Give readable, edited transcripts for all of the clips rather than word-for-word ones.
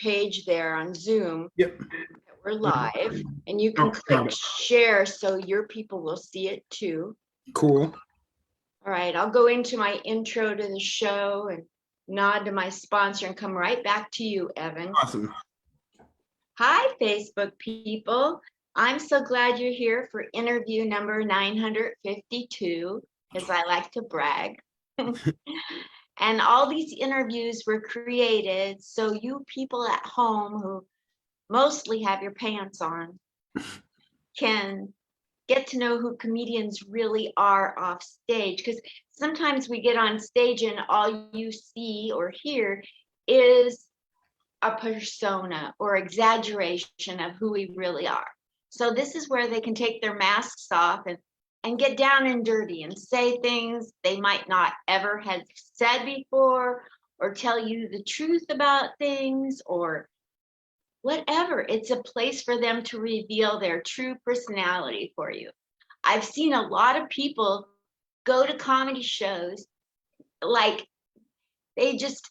page there on Zoom. Yep. We're live, and you can Oh, click share so your people will see it too. Cool. All right, I'll go into my intro to the show and nod to my sponsor and come right back to you, Evan. Awesome. Hi, Facebook people. I'm so glad you're here for interview number 952, because I like to brag. And all these interviews were created so you people at home who mostly have your pants on can get to know who comedians really are off stage, because sometimes we get on stage and all you see or hear is a persona or exaggeration of who we really are. So this is where they can take their masks off and get down and dirty and say things they might not ever have said before, or tell you the truth about things, or whatever. It's a place for them to reveal their true personality for you. I've seen a lot of people go to comedy shows, like they just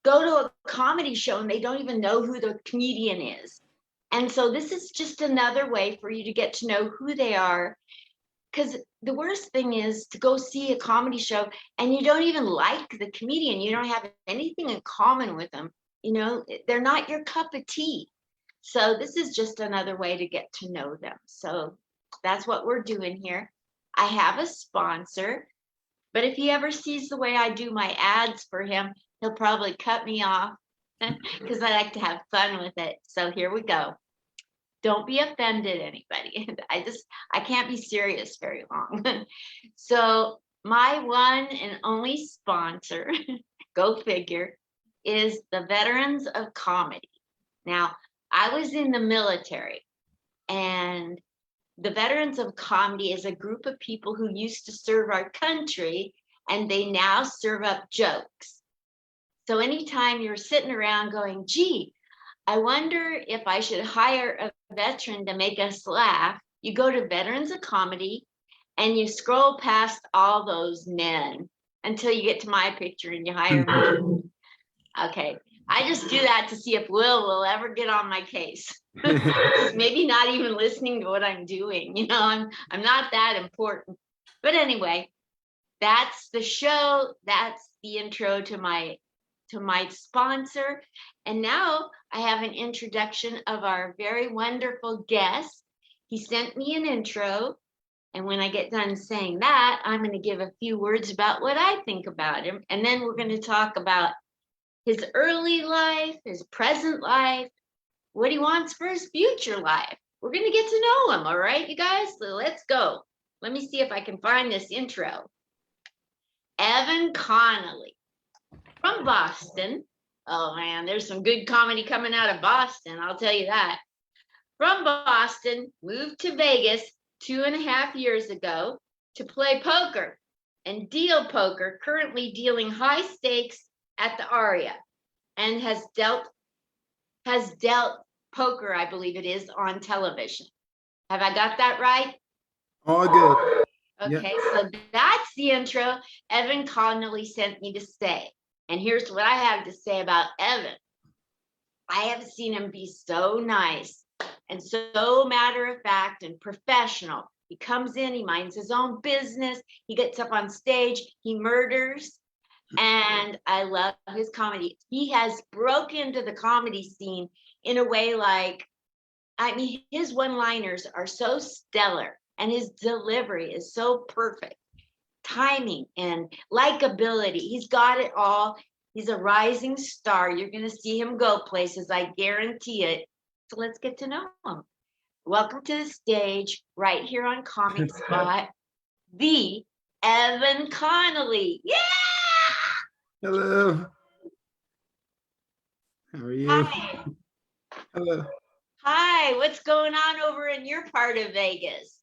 go to a comedy show and they don't even know who the comedian is. And so this is just another way for you to get to know who they are. Because the worst thing is to go see a comedy show and you don't even like the comedian. You don't have anything in common with them. You know, they're not your cup of tea. So this is just another way to get to know them. So that's what we're doing here. I have a sponsor, but if he ever sees the way I do my ads for him, he'll probably cut me off because I like to have fun with it. So here we go. Don't be offended, anybody. I can't be serious very long. So my one and only sponsor, go figure, is the Veterans of Comedy. Now, I was in the military, and the Veterans of Comedy is a group of people who used to serve our country, and they now serve up jokes. So anytime you're sitting around going, gee, I wonder if I should hire a veteran to make us laugh, you go to Veterans of Comedy and you scroll past all those men until you get to my picture and you hire me. Okay, I just do that to see if will ever get on my case. Maybe not even listening to what I'm doing. You know, I'm not that important. But anyway, that's the show. That's the intro to my sponsor. And now I have an introduction of our very wonderful guest. He sent me an intro. And when I get done saying that, I'm going to give a few words about what I think about him. And then we're going to talk about his early life, his present life, what he wants for his future life. We're going to get to know him. All right, you guys? So let's go. Let me see if I can find this intro. Evan Connolly. From Boston. Oh man, there's some good comedy coming out of Boston, I'll tell you that. From Boston, moved to Vegas 2.5 years ago to play poker and deal poker, currently dealing high stakes at the Aria, and has dealt poker, I believe it is, on television. Have I got that right? All good. Okay, so that's the intro Evan Connolly sent me to say. And here's what I have to say about Evan. I have seen him be so nice and so matter of fact and professional. He comes in, he minds his own business, he gets up on stage, he murders, and I love his comedy. He has broken into the comedy scene in a way like, I mean, his one-liners are so stellar and his delivery is so perfect. Timing and likability. He's got it all. He's a rising star. You're going to see him go places. I guarantee it. So let's get to know him. Welcome to the stage right here on Comic Spot, the Evan Connolly. Yeah! Hello. How are you? Hi. Hello. Hi. What's going on over in your part of Vegas?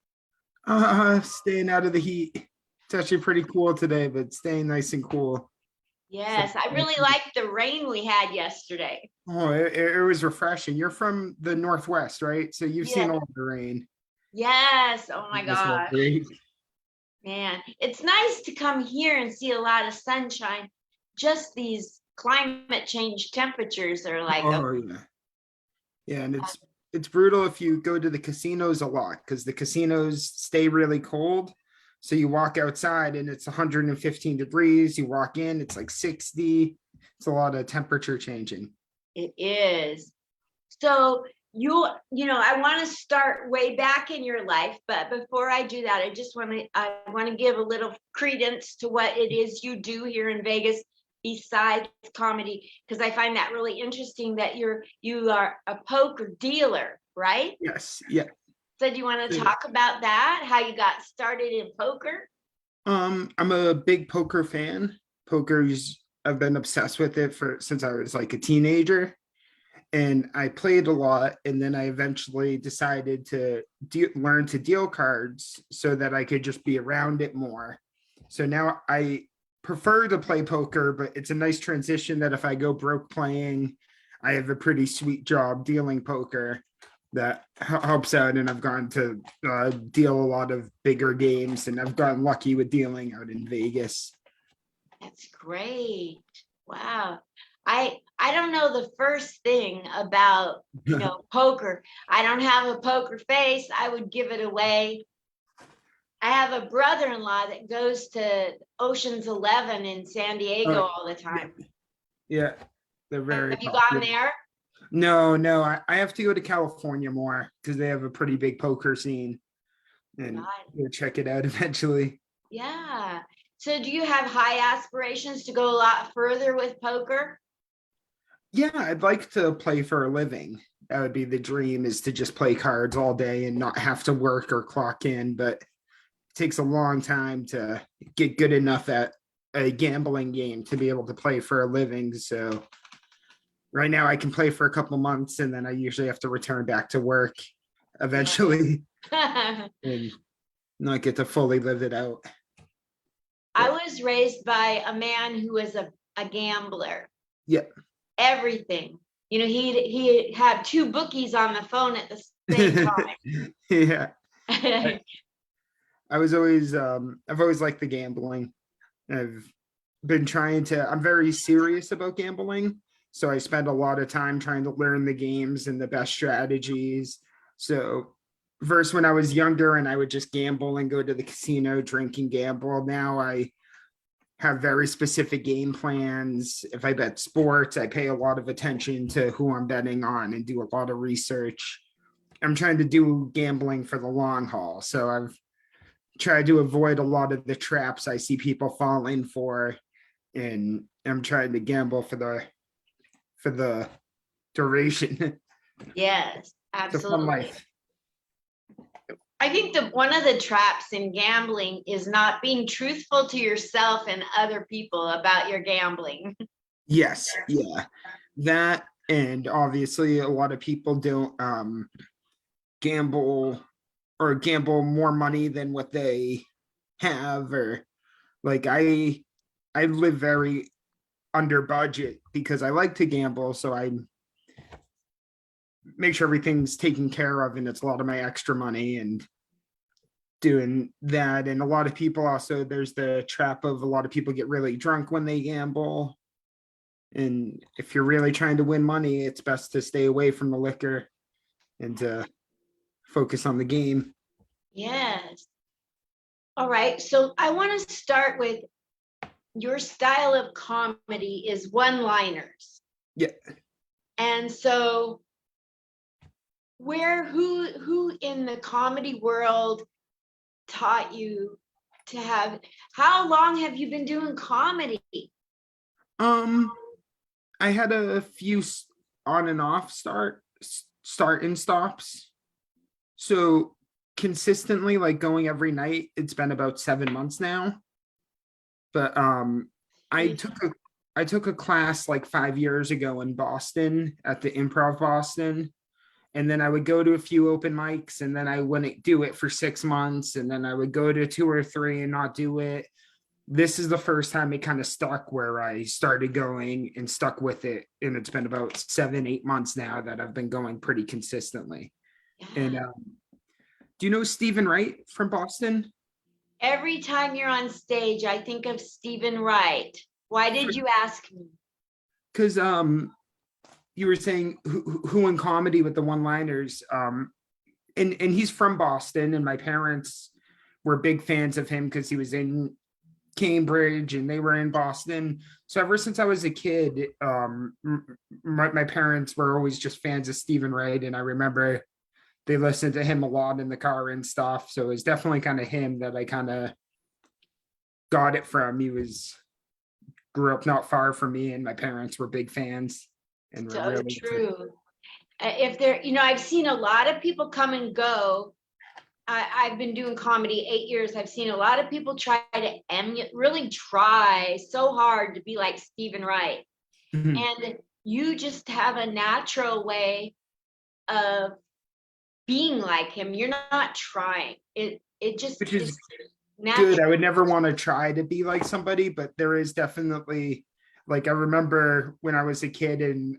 Staying out of the heat. It's actually pretty cool today, but staying nice and cool. Yes, I really liked the rain we had yesterday. Oh, it was refreshing. You're from the Northwest, right? So you've seen Yeah. all the rain. Yes. Oh my That's gosh. great. Man, it's nice to come here and see a lot of sunshine. Just these climate change temperatures are like, Oh yeah. Yeah, and it's brutal if you go to the casinos a lot because the casinos stay really cold. So you walk outside and it's 115 degrees. You walk in, it's like 60. It's a lot of temperature changing. it is. So I want to start way back in your life, but before I do that, I want to give a little credence to what it is you do here in Vegas besides comedy, because I find that really interesting that you are a poker dealer, right? Yes, yeah. So do you want to So, talk about that? How you got started in poker? I'm a big poker fan. Poker's I've been obsessed with it for since I was like a teenager. And I played a lot, and then I eventually decided to learn to deal cards so that I could just be around it more. So now I prefer to play poker, but it's a nice transition that if I go broke playing, I have a pretty sweet job dealing poker that helps out. And I've gone to deal a lot of bigger games, and I've gotten lucky with dealing out in Vegas. That's great. Wow. I don't know the first thing about, poker. I don't have a poker face. I would give it away. I have a brother-in-law that goes to Ocean's 11 in San Diego all the time. Yeah, they're very Have you gone popular. there? No, I have to go to California more because they have a pretty big poker scene and God, go check it out eventually. yeah. So do you have high aspirations to go a lot further with poker? Yeah, I'd like to play for a living. That would be the dream is to just play cards all day and not have to work or clock in, but it takes a long time to get good enough at a gambling game to be able to play for a living. So right now I can play for a couple months and then I usually have to return back to work eventually and not get to fully live it out. I was raised by a man who was a gambler. Yeah. Everything. He had two bookies on the phone at the same Yeah. time. I was always I've always liked the gambling. I've been trying to I'm very serious about gambling. So I spend a lot of time trying to learn the games and the best strategies. So first when I was younger and I would just gamble and go to the casino, drink and gamble. Now I have very specific game plans. If I bet sports, I pay a lot of attention to who I'm betting on and do a lot of research. I'm trying to do gambling for the long haul. So I've tried to avoid a lot of the traps I see people falling for. And I'm trying to gamble for the duration. Yes, It's a fun absolutely. life. I think one of the traps in gambling is not being truthful to yourself and other people about your gambling. Yes, yeah. That and obviously a lot of people don't gamble or gamble more money than what they have or like I live very under budget because I like to gamble so I make sure everything's taken care of and it's a lot of my extra money and doing that and a lot of people also there's the trap of a lot of people get really drunk when they gamble and if you're really trying to win money it's best to stay away from the liquor and to focus on the game. Yes. All right. So I want to start with your style of comedy is one-liners. Yeah. And so who in the comedy world taught you to have how long have you been doing comedy? um I had a few on and off start and stops. So consistently, like going every night, it's been about 7 months now. But I took a I took a class like 5 years ago in Boston at the Improv Boston. And then I would go to a few open mics and then I wouldn't do it for 6 months. And then I would go to two or three and not do it. This is the first time it kind of stuck where I started going and stuck with it. And it's been about 7, 8 months now that I've been going pretty consistently. And Yeah. do you know Stephen Wright from Boston? Every time you're on stage, I think of Stephen Wright. Why did you ask me? because you were saying who in comedy with the one-liners, and he's from Boston, and my parents were big fans of him because he was in Cambridge and they were in Boston. So ever since I was a kid, my parents were always just fans of Stephen Wright, and I remember they listened to him a lot in the car and stuff. So it was definitely kind of him that I kind of got it from. He was grew up not far from me, and my parents were big fans and were So really true. If there, I've seen a lot of people come and go. I've been doing comedy 8 years. I've seen a lot of people try to emulate, really try so hard to be like Stephen Wright. Mhm. And you just have a natural way of being like him. You're not trying. It just Which is is good. natural. I would never want to try to be like somebody, but there is definitely, like, I remember when I was a kid and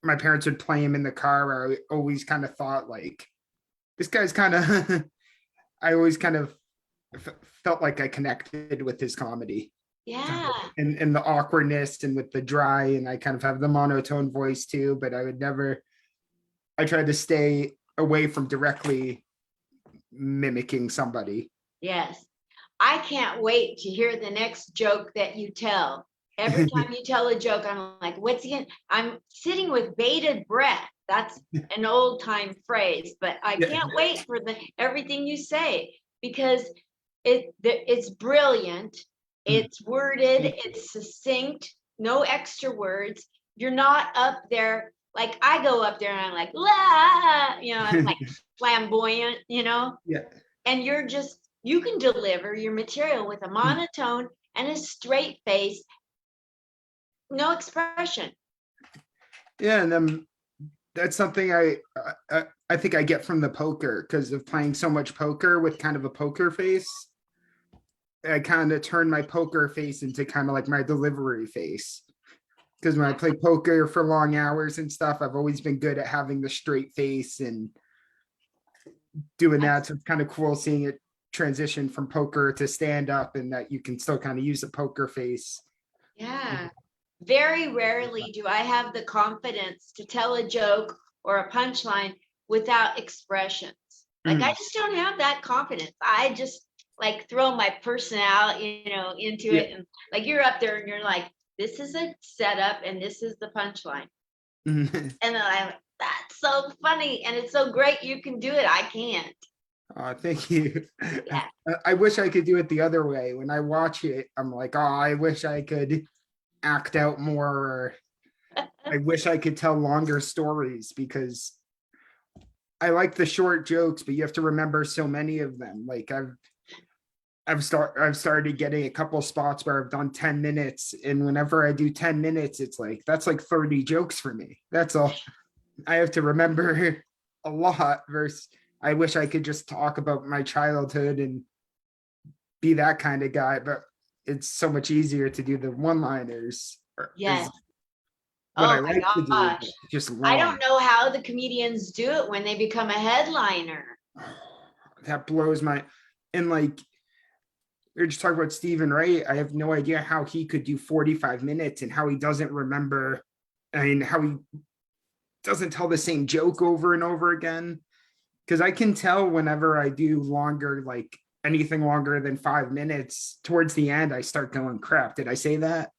my parents would play him in the car. I always kind of thought like, this guy's kind of, I always kind of felt like I connected with his comedy Yeah. and the awkwardness and with the dry, and I kind of have the monotone voice too, but I would never, I tried to stay away from directly mimicking somebody. Yes. I can't wait to hear the next joke that you tell. Every time you tell a joke, I'm like, what's he gonna? I'm sitting with bated breath. That's an old time phrase, but I Yeah. can't wait for the everything you say because it's brilliant. It's worded, Thank you. it's succinct, no extra words. You're not up there like I go up there and I'm like, la, I'm like flamboyant, Yeah. and you can deliver your material with a monotone and a straight face, no expression. Yeah, and then that's something I think I get from the poker because of playing so much poker with kind of a poker face. I kind of turn my poker face into kind of like my delivery face. Because when I play poker for long hours and stuff, I've always been good at having the straight face and doing that. So it's kind of cool seeing it transition from poker to stand up and that you can still kind of use a poker face. Yeah. Very rarely do I have the confidence to tell a joke or a punchline without expressions. Like I Mhm. just don't have that confidence. I just like throw my personality, into Yeah. it. And like you're up there and you're like, this is a setup and this is the punchline. Mhm. And then I'm like, that's so funny. And it's so great you can do it. I can't. Thank you. Yeah. I wish I could do it the other way. When I watch it, I'm like, oh, I wish I could act out more. Or I wish I could tell longer stories because I like the short jokes, but you have to remember so many of them. Like I've started getting a couple spots where I've done 10 minutes, and whenever I do 10 minutes, it's like that's like 30 jokes for me. That's all. I have to remember a lot versus I wish I could just talk about my childhood and be that kind of guy, but it's so much easier to do the one-liners Yes. is what Oh I my like to do, but gosh. just I long. don't know how the comedians do it when they become a headliner. That blows my, and like we're just talking about Stephen Wright. I have no idea how he could do 45 minutes and how he doesn't remember. I mean, how he doesn't tell the same joke over and over again. Because I can tell whenever I do longer, like anything longer than 5 minutes, towards the end, I start going, crap, did I say that?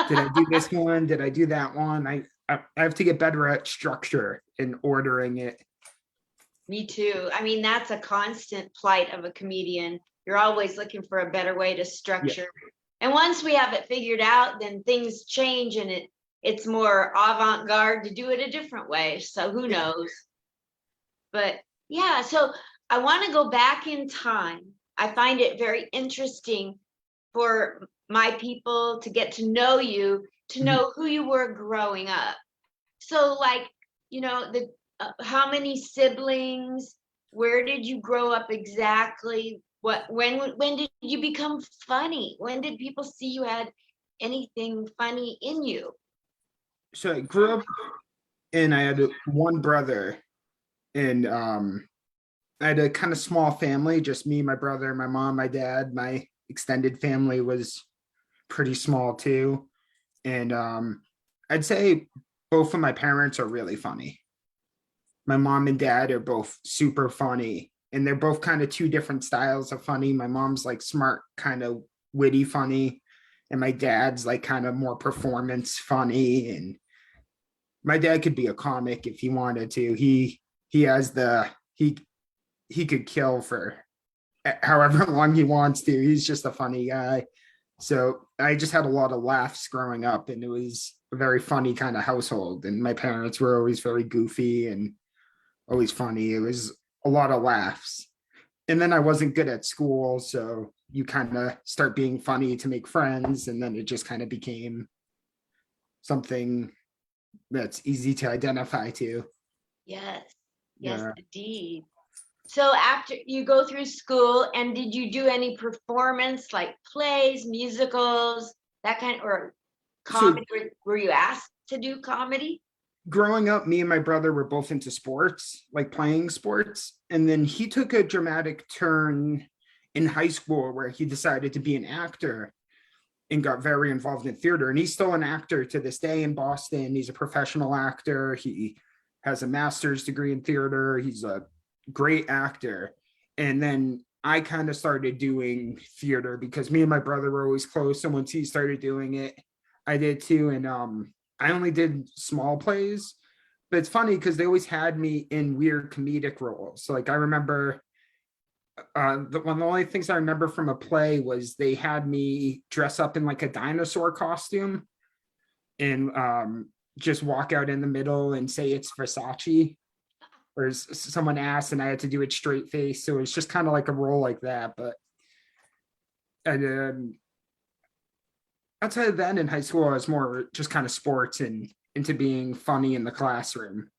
Did I do this one? Did I do that one? I have to get better at structure and ordering it. Me too. I mean, that's a constant plight of a comedian. You're always looking for a better way to Yeah. structure. And once we have it figured out, then things change and it's more avant-garde to do it a different way. So who knows? But yeah, so I want to go back in time. I find it very interesting for my people to get to know you, to Mhm. know who you were growing up. So like, the how many siblings? Where did you grow up exactly? When did you become funny? When did people see you had anything funny in you? So I grew up and I had one brother, and I had a kind of small family, just me, my brother, my mom, my dad. My extended family was pretty small too. And I'd say both of my parents are really funny. My mom and dad are both super funny, and they're both kind of two different styles of funny. My mom's like smart, kind of witty funny, and my dad's like kind of more performance funny. And my dad could be a comic if he wanted to. He has the he could kill for however long he wants to. He's just a funny guy. So I just had a lot of laughs growing up, and it was a very funny kind of household. And my parents were always very goofy and always funny. It was a lot of laughs. And then I wasn't good at school, so you kind of start being funny to make friends, and then it just kind of became something that's easy to identify to. Yes, yes, Yeah. indeed. So after you go through school, and did you do any performance like plays, musicals, that kind, or So comedy? Were you asked to do comedy? growing up, me and my brother were both into sports, like playing sports. And then he took a dramatic turn in high school where he decided to be an actor and got very involved in theater. And he's still an actor to this day in Boston. He's a professional actor. He has a master's degree in theater. He's a great actor. And then I kind of started doing theater because me and my brother were always close. And once he started doing it, I did too. And I only did small plays, but it's funny because they always had me in weird comedic roles. So like I remember one of the only things I remember from a play was they had me dress up in like a dinosaur costume and just walk out in the middle and say it's Versace. Or someone asked and I had to do it straight face. So it's just kind of like a role like that. But and outside of that in high school, I was more just kind of sports and into being funny in the classroom.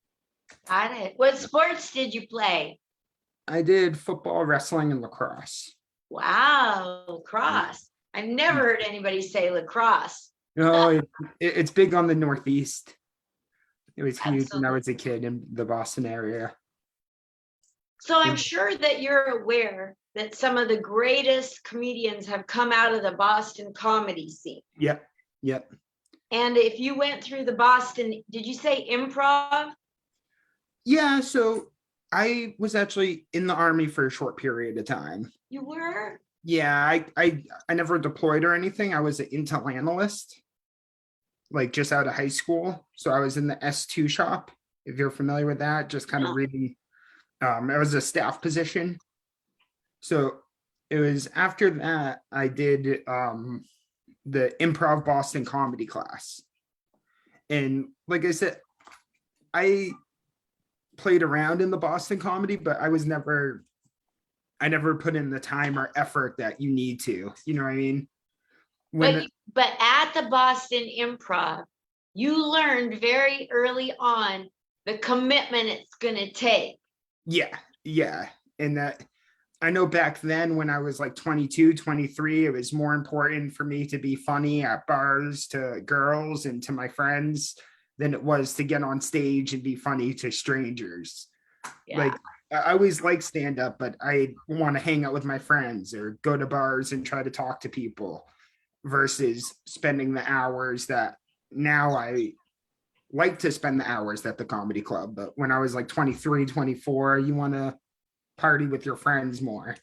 Got it. What sports did you play? I did football, wrestling, and lacrosse. Wow, lacrosse. I've never heard anybody say lacrosse. No, it's big on the Northeast. It was huge when I Absolutely. was a kid in the Boston area. So I'm And sure that you're aware that some of the greatest comedians have come out of the Boston comedy scene. yep, yep. And if you went through the Boston, did you say improv? Yeah, so I was actually in the army for a short period of time. You were? Yeah, I never deployed or anything. I was an intel analyst, like just out of high school. So I was in the S2 shop, if you're familiar with that, just kind of No. reading. It was a staff position. So it was after that I did the improv Boston comedy class. And like I said, I played around in the Boston comedy, but I never put in the time or effort that you need to. You know what I mean? But When but at the Boston Improv, you learned very early on the commitment it's going to take. yeah, yeah. And that I know back then when I was like 22, 23, it was more important for me to be funny at bars to girls and to my friends than it was to get on stage and be funny to strangers. Yeah. Like I always like stand up, but I want to hang out with my friends or go to bars and try to talk to people versus spending the hours that now I like to spend the hours at the comedy club. But when I was like 23, 24, you want to party with your friends more.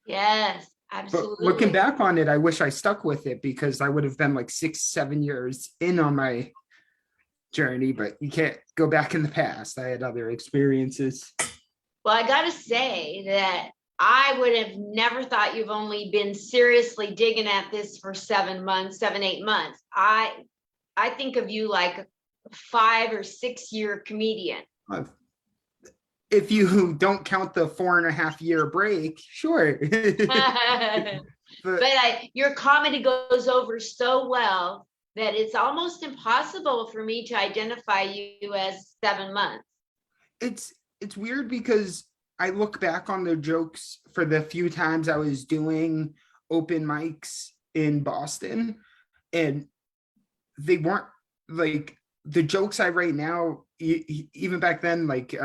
Yes, But looking absolutely. back on it, I wish I stuck with it because I would have been like 6, 7 years in on my journey, but you can't go back in the past. I had other experiences. Well, I got to say that I would have never thought you've only been seriously digging at this for 7 months, 7, 8 months. I think of you like a 5 or 6 year comedian. Uh, If you don't count the 4.5 year break, sure. But But your comedy goes over so well that it's almost impossible for me to identify you as 7 months. it's it's weird because I look back on the jokes for the few times I was doing open mics in Boston, and they weren't like the jokes I write now, even back then, like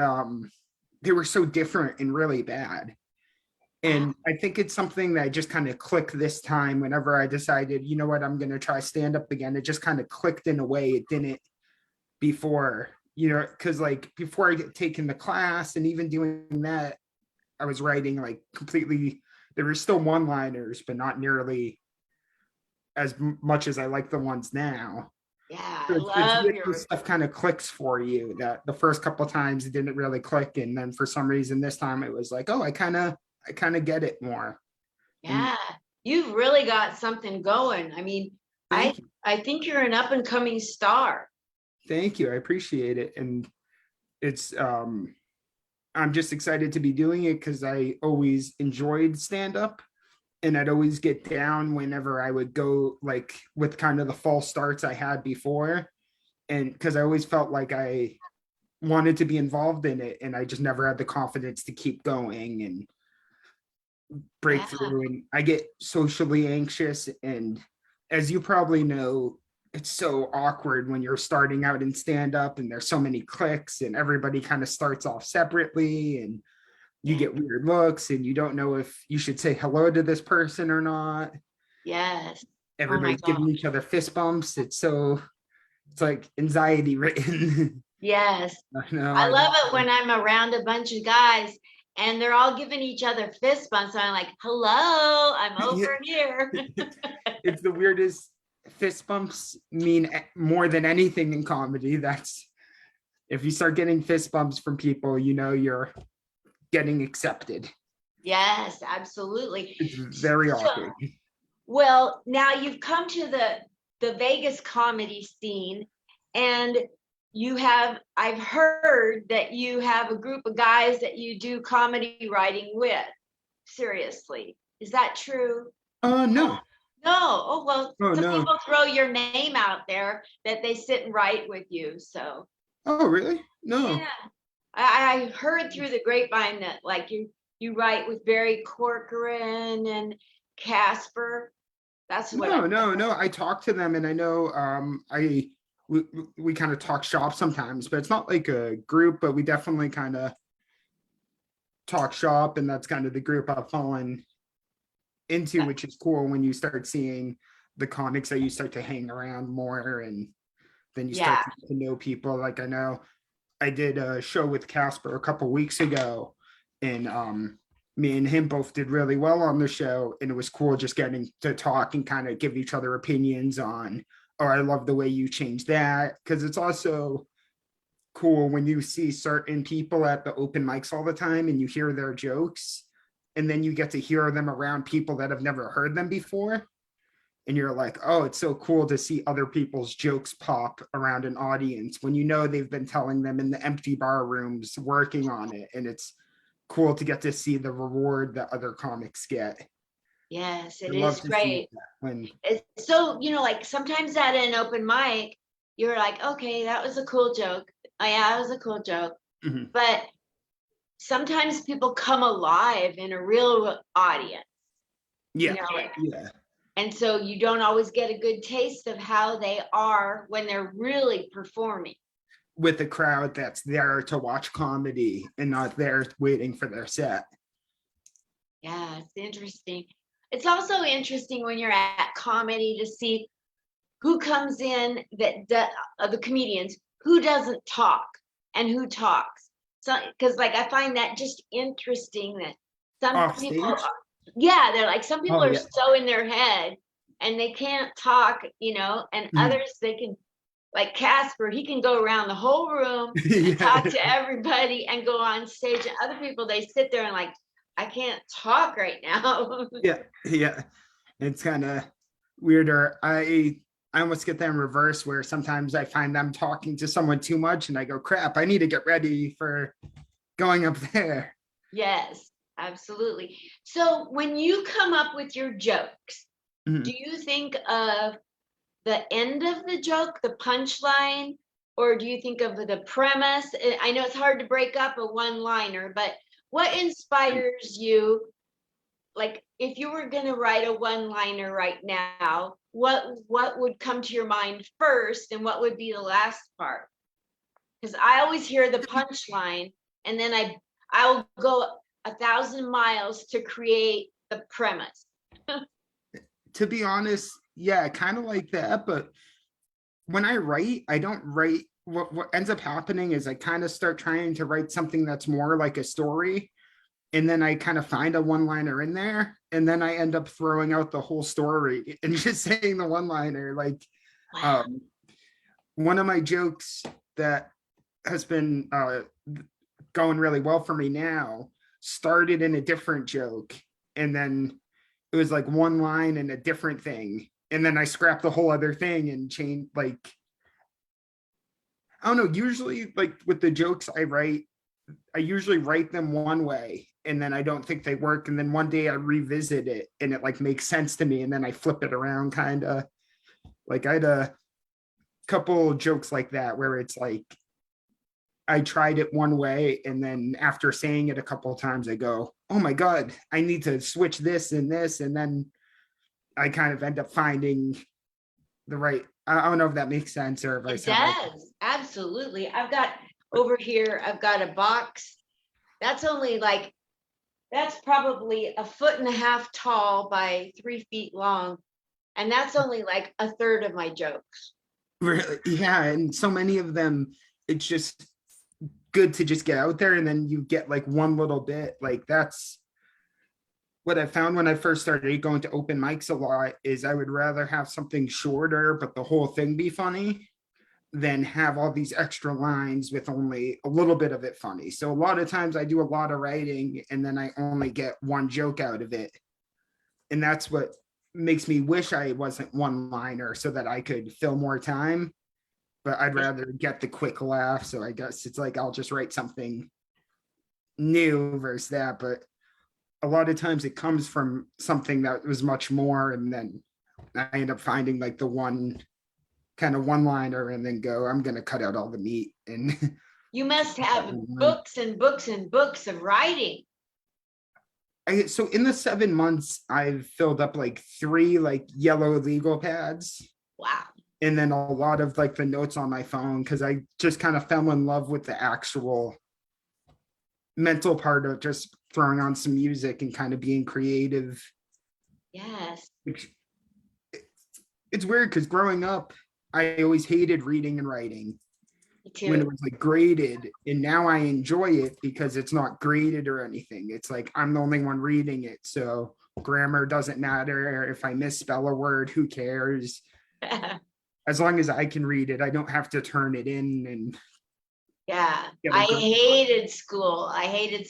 they were so different and really bad. Wow. And I think it's something that just kind of clicked this time whenever I decided, you know what, I'm going to try stand up again. It just kind of clicked in a way it didn't before, because like before I get taken the class and even doing that, I was writing like completely, there were still one-liners, but not nearly as much as I like the ones now. Yeah, So I it's love weird when your, stuff kind of clicks for you, that the first couple of times it didn't really click. And then for some reason this time it was like, oh, I kind of get it more. And yeah, you've really got something going. I mean, I thank you. I think you're an up and coming star. Thank you. I appreciate it. And it's I'm just excited to be doing it because I always enjoyed stand up, and I'd always get down whenever I would go, like with kind of the false starts I had before. And because I always felt like I wanted to be involved in it, and I just never had the confidence to keep going and break Yeah, through. And I get socially anxious. And as you probably know, it's so awkward when you're starting out in stand up and there's so many clicks and everybody kind of starts off separately, and you yeah, get weird looks and you don't know if you should say hello to this person or not. yes. Oh my Everybody's God. giving each other fist bumps. It's like anxiety written. Yes. No, I I love don't. it when I'm around a bunch of guys and they're all giving each other fist bumps. I'm like, hello, I'm Yeah, over here. it's the weirdest. Fist bumps mean more than anything in comedy. That's if you start getting fist bumps from people, you're getting accepted. Yes, absolutely. It's very So, awkward. well, now you've come to the Vegas comedy scene, and I've heard that you have a group of guys that you do comedy writing with. Seriously, is that true? No. No. Oh, well, Oh some no. people throw your name out there that they sit and write with you. So, Oh really? yeah, No. I heard through the grapevine that like you write with Barry Corcoran and Casper. That's what I, No. I talk to them, and I know we kind of talk shop sometimes, but it's not like a group, but we definitely kind of talk shop, and that's kind of the group I've fallen into, which is cool when you start seeing the comics that you start to hang around more, and then you start yeah, to get to know people. Like I know I did a show with Casper a couple weeks ago, and me and him both did really well on the show, and it was cool just getting to talk and kind of give each other opinions on, oh, I love the way you changed that, because it's also cool when you see certain people at the open mics all the time and you hear their jokes, and then you get to hear them around people that have never heard them before, and you're like, oh, it's so cool to see other people's jokes pop around an audience when they've been telling them in the empty bar rooms working on it. And it's cool to get to see the reward that other comics get. yes, I it love is to see great. that when, It's so, like sometimes at an open mic, you're like, okay, that was a cool joke. Oh yeah, that was a cool joke. mhm. But sometimes people come alive in a real audience, Yeah, like, yeah, and so you don't always get a good taste of how they are when they're really performing. with a crowd that's there to watch comedy and not there waiting for their set. Yeah, it's interesting. It's also interesting when you're at comedy to see who comes in the comedians who doesn't talk and who talks. So, because like I find that just interesting that some Off people, stage. yeah, they're like some people Oh are yeah. so in their head and they can't talk, and Mhm. others they can, like Casper, he can go around the whole room and talk Yeah, to everybody and go on stage. And other people, they sit there and like, I can't talk right now. yeah. It's kind of weirder. I almost get them reverse, where sometimes I find them talking to someone too much and I go, crap, I need to get ready for going up there. Yes, absolutely. So when you come up with your jokes, do Mhm. you think of the end of the joke, the punchline, or do you think of the premise? I know it's hard to break up a one-liner, but what inspires you? Like if you were going to write a one-liner right now, what would come to your mind first and what would be the last part? Because I always hear the punchline and then I'll go 1,000 miles to create the premise. To be honest, yeah, kind of like that. But when I write, I don't write what ends up happening is I kind of start trying to write something that's more like a story, and then I kind of find a one-liner in there, and then I end up throwing out the whole story and just saying the one-liner. Like Wow. um, one of my jokes that has been going really well for me now started in a different joke, and then it was like one line and a different thing, and then I scrapped the whole other thing and changed. Like I don't know, usually like with the jokes I write, I usually write them one way and then I don't think they work, and then one day I revisit it and it like makes sense to me, and then I flip it around. Kind of like I had a couple jokes like that where it's like I tried it one way, and then after saying it a couple of times, I go, "Oh my god, I need to switch this and this," and then I kind of end up finding the right. I don't know if that makes sense or if I It sound like. does. Absolutely. I've got over here, I've got a box. That's only like, that's probably 1.5 feet tall by 3 feet long. And that's only like a third of my jokes. Really, yeah, and so many of them, it's just good to just get out there, and then you get like one little bit. Like that's what I found when I first started going to open mics a lot, is I would rather have something shorter but the whole thing be funny than have all these extra lines with only a little bit of it funny. So a lot of times I do a lot of writing and then I only get one joke out of it. And that's what makes me wish I wasn't one liner so that I could fill more time. But I'd rather get the quick laugh. So I guess it's like I'll just write something new versus that. But a lot of times it comes from something that was much more. And then I end up finding like the one kind of one liner and then go, I'm going to cut out all the meat. And You must have books and books and books of writing. so in the 7 months, I've filled up like 3 like yellow legal pads, Wow. and then a lot of like the notes on my phone, because I just kind of fell in love with the actual mental part of just throwing on some music and kind of being creative. Yes. It's weird because growing up, I always hated reading and writing Me when it too. was like graded, and now I enjoy it because it's not graded or anything. It's like I'm the only one reading it, so grammar doesn't matter. If I misspell a word, who cares? As long as I can read it, I don't have to turn it in and Yeah. get a I grade. hated school. I hated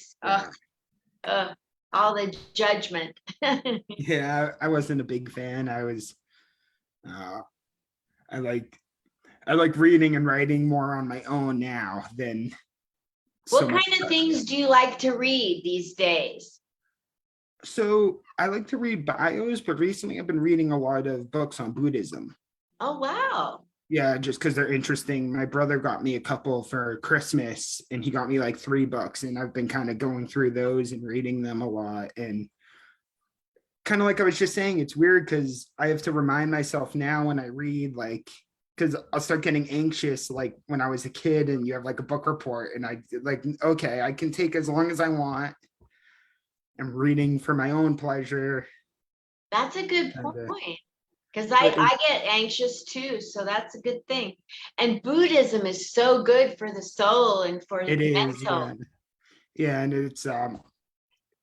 Yeah, all the judgment. yeah, I wasn't a big fan. Uh, I like reading and writing more on my own now than so What much. kind of things do you like to read these days? So I like to read bios, but recently I've been reading a lot of books on Buddhism. Oh, wow. Yeah, just because they're interesting. My brother got me a couple for Christmas, and he got me like 3 books, and I've been kind of going through those and reading them a lot. And kind of like I was just saying, it's weird because I have to remind myself now when I read, like, because I'll start getting anxious, like when I was a kid, and you have like a book report, and I like, okay, I can take as long as I want. I'm reading for my own pleasure. That's a good And, point. Because but I get anxious too, so that's a good thing. And Buddhism is so good for the soul and for it is, mental. yeah, yeah, and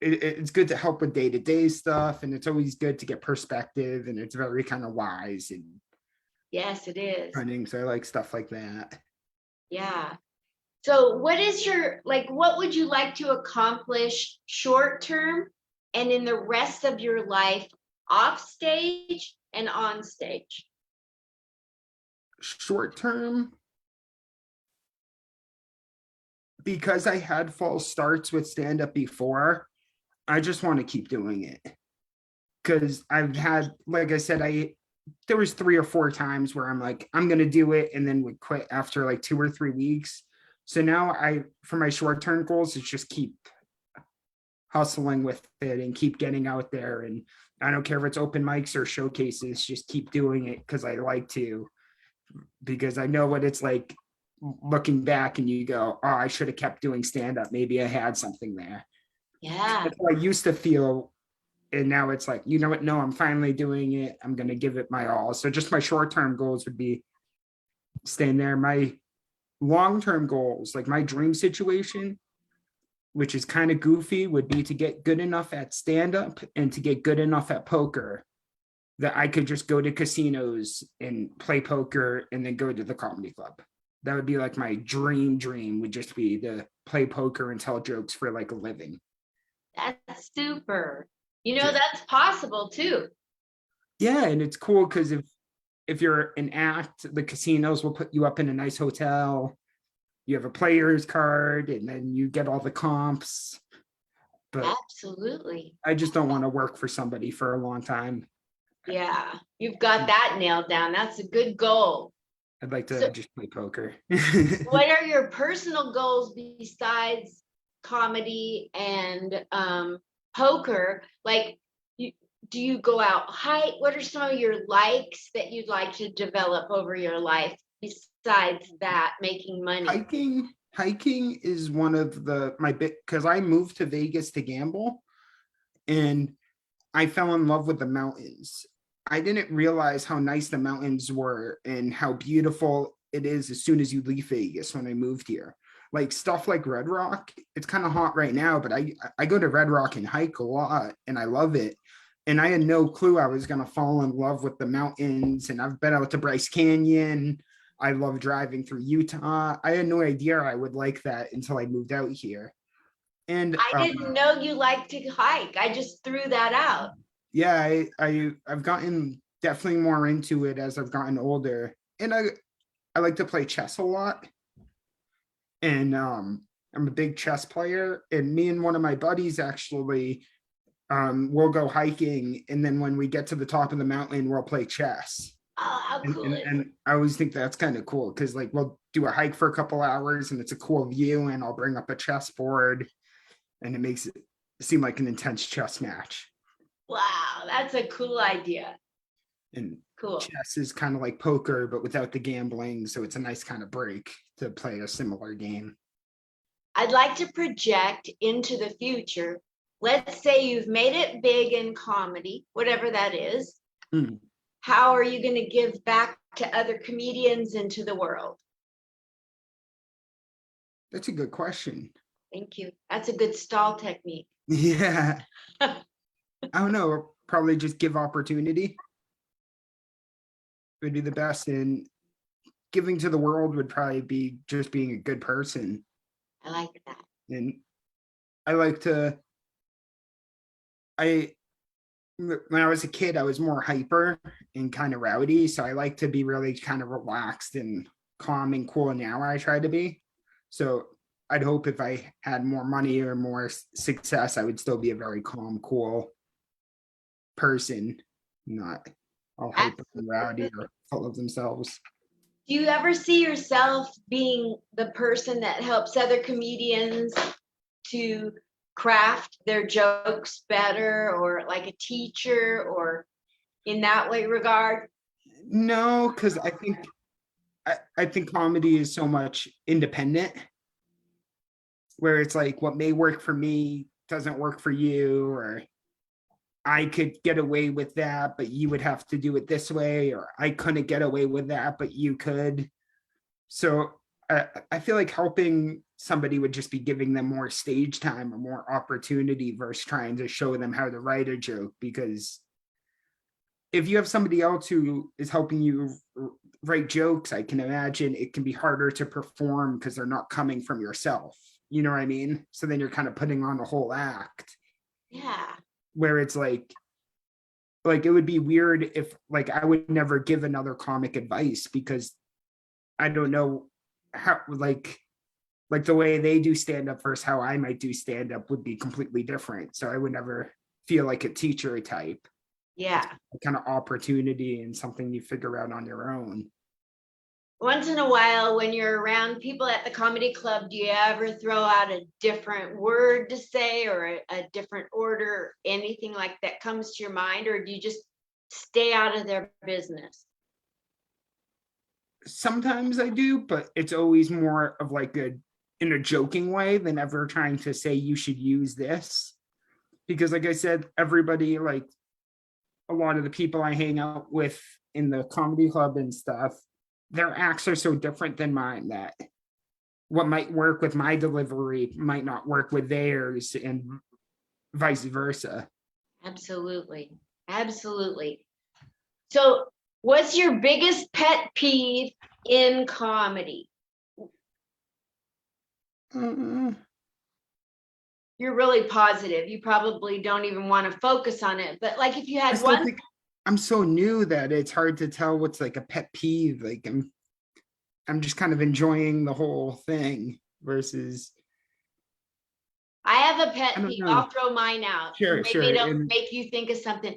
it's good to help with day-to-day stuff, and it's always good to get perspective, and it's very kind of wise and Yes, it is. running, so I like stuff like that. Yeah. So what is your, like, what would you like to accomplish short term and in the rest of your life, off stage and on stage? Short term, because I had false starts with stand-up before, I just want to keep doing it, because I've had, like I said, there was 3 or 4 times where I'm like, I'm gonna do it, and then would quit after like 2 or 3 weeks. So now for my short-term goals, it's just keep hustling with it and keep getting out there. And I don't care if it's open mics or showcases, just keep doing it because I like to, because I know what it's like looking back and you go, oh, I should have kept doing stand-up. Maybe I had something there. Yeah. That's how I used to feel. And now it's like, you know what? No, I'm finally doing it. I'm going to give it my all. So just my short-term goals would be staying there. My long-term goals, like my dream situation, which is kind of goofy, would be to get good enough at stand-up and to get good enough at poker that I could just go to casinos and play poker and then go to the comedy club. That would be like my dream would just be to play poker and tell jokes for like a living. That's super. That's possible too. Yeah, and it's cool because if you're an act, the casinos will put you up in a nice hotel. You have a player's card, and then you get all the comps. But Absolutely. I just don't want to work for somebody for a long time. Yeah, you've got that nailed down. That's a good goal. I'd like to So just play poker. what are your personal goals besides comedy and poker? Like, do you go out hike? What are some of your likes that you'd like to develop over your life besides that, making money? Hiking is one of my big, because I moved to Vegas to gamble, and I fell in love with the mountains. I didn't realize how nice the mountains were and how beautiful it is as soon as you leave Vegas when I moved here. Like stuff like Red Rock, it's kind of hot right now, but I go to Red Rock and hike a lot and I love it. And I had no clue I was going to fall in love with the mountains. And I've been out to Bryce Canyon. I love driving through Utah. I had no idea I would like that until I moved out here. And I didn't know you liked to hike. I just threw that out. yeah, I've gotten definitely more into it as I've gotten older. And I like to play chess a lot. And I'm a big chess player. And me and one of my buddies actually we'll go hiking, and then when we get to the top of the mountain, we'll play chess. Oh, how And, cool and, is it? and I always think that's kind of cool because like we'll do a hike for a couple hours and it's a cool view, and I'll bring up a chessboard and it makes it seem like an intense chess match. Wow, that's a cool idea. And Cool. chess is kind of like poker, but without the gambling. So it's a nice kind of break to play a similar game. I'd like to project into the future. Let's say you've made it big in comedy, whatever that is. Mm, How are you going to give back to other comedians and to the world? that's a good question. Thank you. That's a good stall technique. Yeah. I don't know. Probably just give opportunity would be the best. And giving to the world would probably be just being a good person. I like that. And I like to, I, when I was a kid, I was more hyper and kind of rowdy. So I like to be really kind of relaxed and calm and cool. Now I try to be. So I'd hope if I had more money or more success, I would still be a very calm, cool person, not all hyper and rowdy or full of themselves. Do you ever see yourself being the person that helps other comedians to craft their jokes better, or like a teacher, or in that way regard? No, because I think comedy is so much independent, where it's like what may work for me doesn't work for you, or I could get away with that, but you would have to do it this way, or I couldn't get away with that, but you could. So I feel like helping somebody would just be giving them more stage time or more opportunity versus trying to show them how to write a joke. Because if you have somebody else who is helping you write jokes, I can imagine it can be harder to perform because they're not coming from yourself. You know what I mean? So then you're kind of putting on a whole act. Yeah. Where it's like it would be weird if like I would never give another comic advice because I don't know how like the way they do stand up versus how I might do stand up would be completely different. So I would never feel like a teacher type. Yeah. It's a kind of opportunity and something you figure out on your own. Once in a while, when you're around people at the comedy club, do you ever throw out a different word to say, or a different order, anything like that comes to your mind, or do you just stay out of their business? Sometimes I do, but it's always more of like in a joking way than ever trying to say you should use this. Because like I said, everybody, like a lot of the people I hang out with in the comedy club and stuff, their acts are so different than mine that what might work with my delivery might not work with theirs, and vice versa. Absolutely. Absolutely. So, what's your biggest pet peeve in comedy? Uh, You're really positive. You probably don't even want to focus on it. But like if you I had still one, think I'm so new that it's hard to tell what's like a pet peeve. Like I'm just kind of enjoying the whole thing versus I have a I pet don't peeve. know. I'll throw mine out. Sure, Maybe sure. it'll And make you think of something.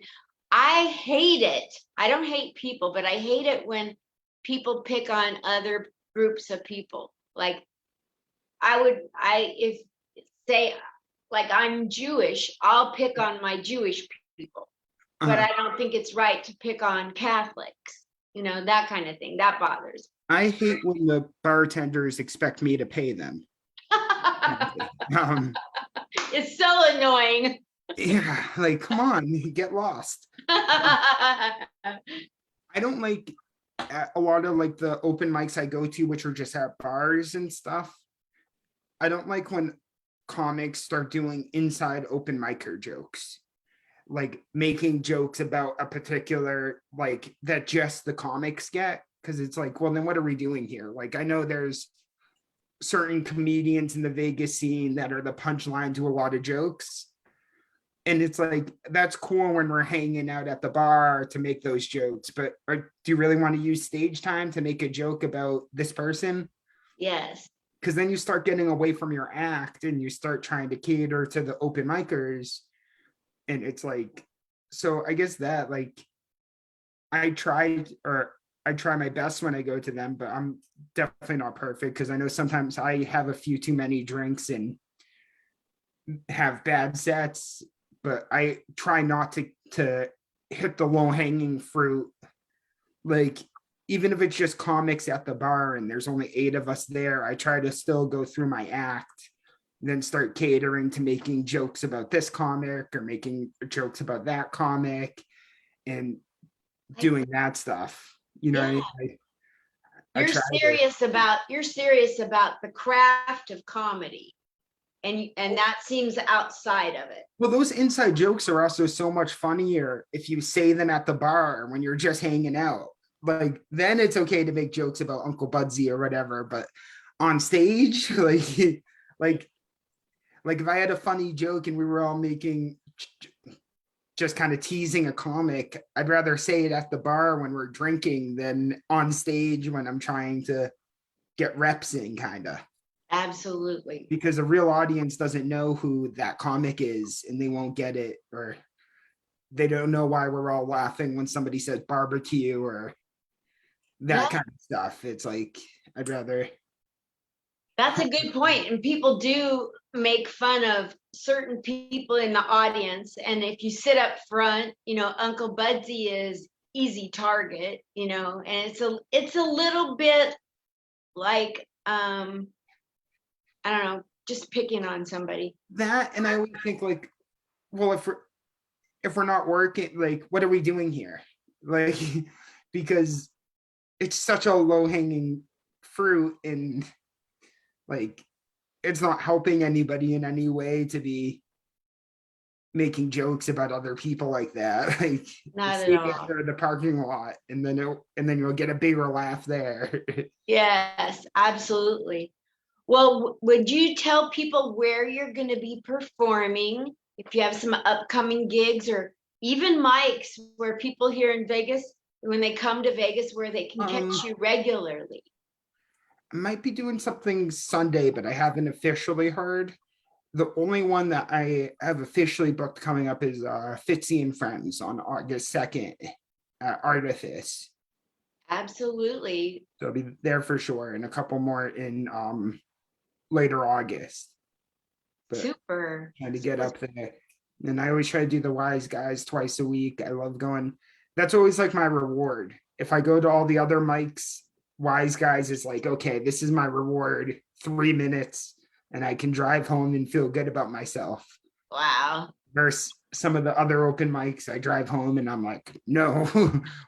I hate it. I don't hate people, but I hate it when people pick on other groups of people. Like if say, like I'm Jewish, I'll pick on my Jewish people, but uh, I don't think it's right to pick on Catholics, that kind of thing. That bothers I hate when the bartenders expect me to pay them. me. Um, It's so annoying. yeah, like come on, get lost. I don't like a lot of like the open mics I go to, which are just at bars and stuff. I don't like when comics start doing inside open micer jokes, like making jokes about a particular like that just the comics get. Cause it's like, well, then what are we doing here? Like, I know there's certain comedians in the Vegas scene that are the punchline to a lot of jokes. And it's like, that's cool when we're hanging out at the bar to make those jokes. But do you really want to use stage time to make a joke about this person? Yes. Because then you start getting away from your act and you start trying to cater to the open micers. And it's like, so I guess that like I try my best when I go to them, but I'm definitely not perfect because I know sometimes I have a few too many drinks and have bad sets, but I try not to hit the low hanging fruit. Like even if it's just comics at the bar and there's only 8 of us there, I try to still go through my act, then start catering to making jokes about this comic or making jokes about that comic and doing that stuff. You know, Yeah. I try to. You're serious about the craft of comedy. And that seems outside of it. Well, those inside jokes are also so much funnier if you say them at the bar when you're just hanging out. Like then it's okay to make jokes about Uncle Budsy or whatever, but on stage, like like if I had a funny joke and we were all making just kind of teasing a comic, I'd rather say it at the bar when we're drinking than on stage when I'm trying to get reps in, kind of. Absolutely. Because a real audience doesn't know who that comic is and they won't get it, or they don't know why we're all laughing when somebody says barbecue or Yeah, that kind of stuff. It's like, I'd rather. that's a good point. And people do make fun of certain people in the audience. And if you sit up front, Uncle Budsy is easy target, and it's a little bit like I don't know, just picking on somebody. That, and I would think like, well, if we're not working, like, what are we doing here? Like, because it's such a low hanging fruit, and like, it's not helping anybody in any way to be making jokes about other people like that. Like, Not at save it all. for the parking lot, and then you'll get a bigger laugh there. Yes, absolutely. Well, would you tell people where you're going to be performing? If you have some upcoming gigs or even mics where people here in Vegas, when they come to Vegas, where they can catch you regularly? I might be doing something Sunday, but I haven't officially heard. The only one that I have officially booked coming up is Fitzy and Friends on August 2nd at Artifice. Absolutely. So I'll be there for sure, and a couple more in later August. But Super. trying to get up there. And I always try to do the Wise Guys twice a week. I love going. That's always like my reward. If I go to all the other mics, Wise Guys is like, okay, this is my reward, 3 minutes, and I can drive home and feel good about myself. Wow. Versus some of the other open mics, I drive home and I'm like, no,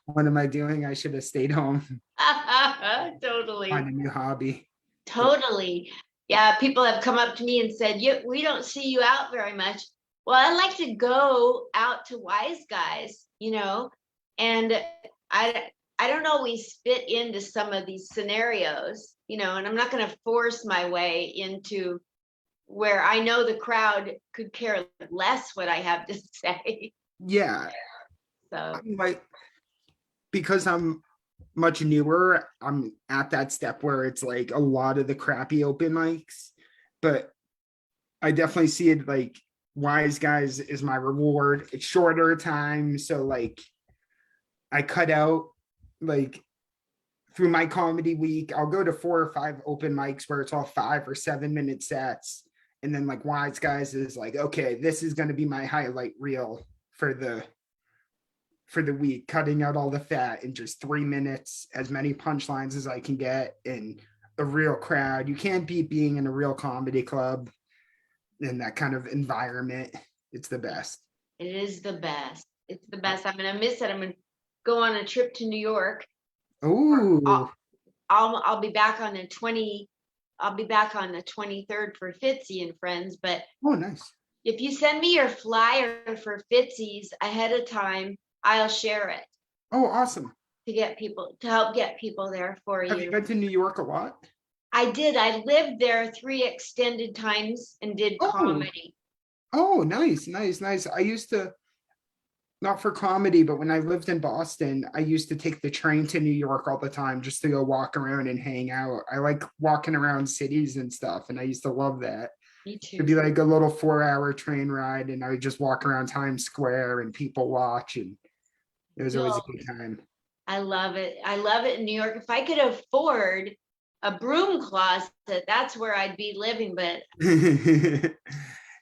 what am I doing? I should have stayed home, find Totally. a new hobby. Totally. Yeah, people have come up to me and said, we don't see you out very much. Well, I like to go out to Wise Guys, and I I don't always fit into some of these scenarios, and I'm not going to force my way into where I know the crowd could care less what I have to say. Yeah, So, I'm like, because I'm much newer, I'm at that step where it's like a lot of the crappy open mics, but I definitely see it like Wise Guys is my reward. It's shorter time, so like I cut out like through my comedy week, I'll go to 4 or 5 open mics where it's all 5 or 7 minute sets. And then like Wise Guys is like, okay, this is gonna be my highlight reel for the week, cutting out all the fat in just 3 minutes, as many punchlines as I can get in a real crowd. You can't beat being in a real comedy club in that kind of environment. It's the best. it is the best. It's the best. I'm gonna miss it. I'm gonna go on a trip to New York. Oh, I'll be back on the 23rd for Fitzy and Friends. But oh, nice. if you send me your flyer for Fitzy's ahead of time, I'll share it Oh, awesome. to help get people there for Have you you. been to New York a lot? I did. I lived there 3 extended times and did Oh, comedy. oh, nice, nice, nice. I used to, not for comedy, but when I lived in Boston, I used to take the train to New York all the time just to go walk around and hang out. I like walking around cities and stuff, and I used to love that. Me It'd too. be like a little 4 hour train ride, and I would just walk around Times Square and people watch, and it was always a No, good time. I love it. I love it in New York. If I could afford a broom closet, that's where I'd be living, but not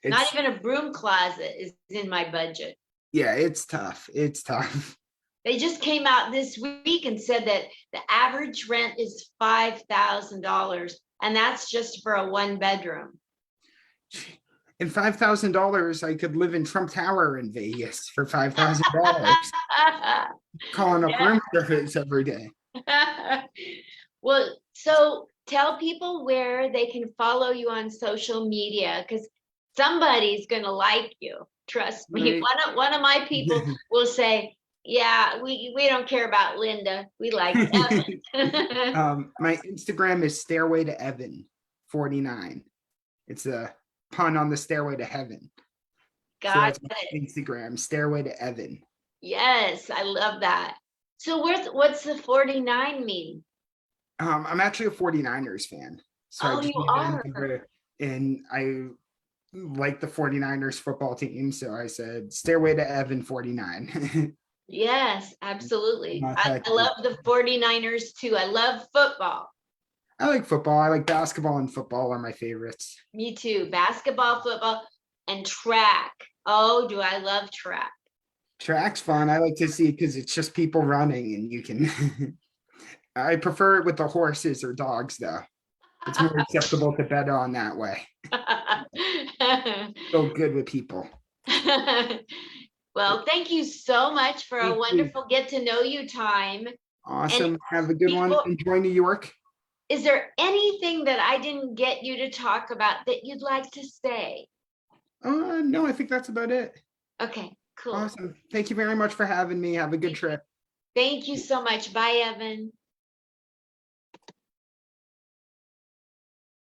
It's, even a broom closet is in my budget. yeah, it's tough. It's tough. They just came out this week and said that the average rent is $5,000, and that's just for a 1 bedroom. And $5,000, I could live in Trump Tower in Vegas for $5,000, calling up room service every day. Well, so tell people where they can follow you on social media, because somebody's gonna like you. Trust me. Right. One of my people will say, "Yeah, we don't care about Linda. We like Evan." My Instagram is Stairway to Evan 49. It's a pun on the Stairway to Heaven. So Got that's my it. Instagram, Stairway to Evan. Yes, I love that. So what's the 49 mean? I'm actually a 49ers fan. So I Oh, just you moved are. into and I like the 49ers football team. So I said Stairway to Evan 49. Yes, absolutely. Not I, that I deep. love the 49ers too. I love football. I like football. I like basketball and football are my favorites. Me too. Basketball, football, and track. Oh, do I love track? Track's fun. I like to see because it's just people running and you can I prefer it with the horses or dogs though. It's more acceptable to bet on that way. Feel good with people. Well, thank you so much for a Thank you. wonderful get to know you time. And Awesome. Have a good one. people, Enjoy New York. is there anything that I didn't get you to talk about that you'd like to say? No, I think that's about it. Okay, cool. Awesome. Thank you very much for having me. Have a good trip. Thank you so much. Bye, Evan.